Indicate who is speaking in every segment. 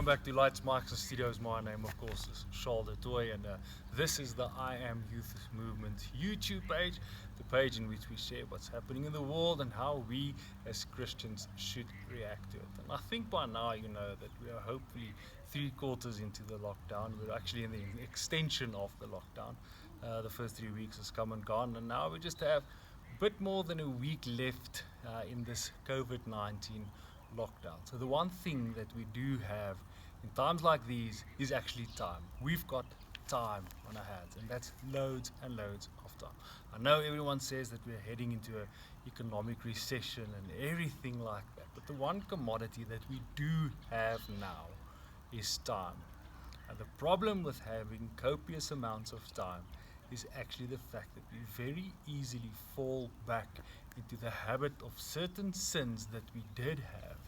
Speaker 1: Welcome back to Lights, Mics and Studios. My name, of course, is Charles de Toy, and this is the I Am Youth Movement YouTube page, the page in which we share what's happening in the world and how we as Christians should react to it. And I think by now you know that we are hopefully 3/4 into the lockdown. We're actually in the extension of the lockdown. The first 3 weeks has come and gone, and now we just have a bit more than a week left in this COVID-19 lockdown. So the one thing that we do have in times like these is actually time. We've got time on our hands, and that's loads and loads of time. I know everyone says that we're heading into an economic recession and everything like that, but the one commodity that we do have now is time. And the problem with having copious amounts of time is actually the fact that we very easily fall back into the habit of certain sins that we did have,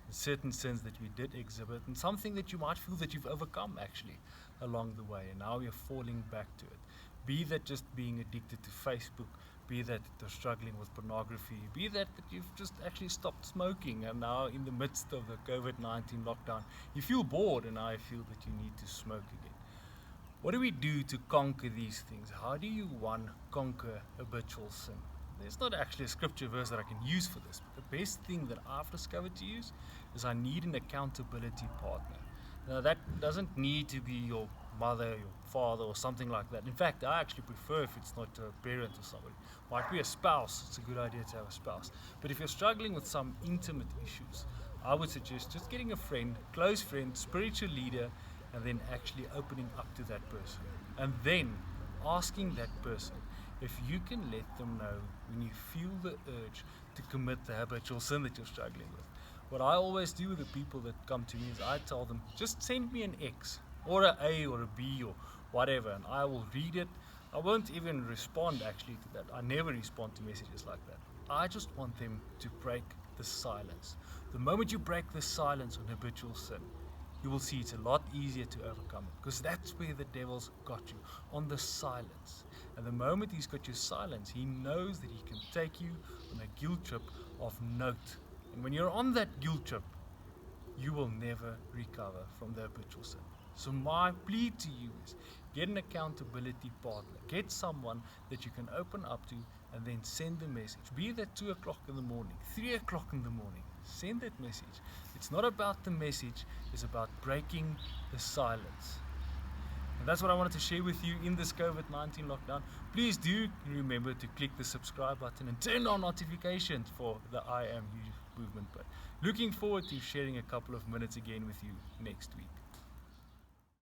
Speaker 1: certain sins that we did exhibit, and something that you might feel that you've overcome actually along the way, and now you're falling back to it. Be that just being addicted to Facebook, be that you're struggling with pornography, be that you've just actually stopped smoking, and now in the midst of the COVID-19 lockdown you feel bored, and now you feel that you need to smoke again. What do we do to conquer these things? How do you, one, conquer habitual sin? There's not actually a scripture verse that I can use for this, but the best thing that I've discovered to use is I need an accountability partner. Now that doesn't need to be your mother, your father, or something like that. In fact, I actually prefer if it's not a parent or somebody. Might be a spouse. It's a good idea to have a spouse. But if you're struggling with some intimate issues, I would suggest just getting a friend, close friend, spiritual leader, and then actually opening up to that person, and then asking that person if you can let them know when you feel the urge to commit the habitual sin that you're struggling with. What I always do with the people that come to me is I tell them, just send me an X or an A or a B or whatever, and I will read it. I won't even respond actually to that. I never respond to messages like that. I just want them to break the silence. The moment you break the silence on habitual sin, you will see it's a lot easier to overcome it, because that's where the devil's got you, on the silence. And the moment he's got your silence, he knows that he can take you on a guilt trip of note. And when you're on that guilt trip, you will never recover from the habitual sin. So my plea to you is get an accountability partner. Get someone that you can open up to, and then send the message. Be it at 2 o'clock in the morning, 3 o'clock in the morning. Send that message. It's not about the message, it's about breaking the silence. And that's what I wanted to share with you in this COVID-19 lockdown. Please do remember to click the subscribe button and turn on notifications for the I Am Youth Movement. But looking forward to sharing a couple of minutes again with you next week.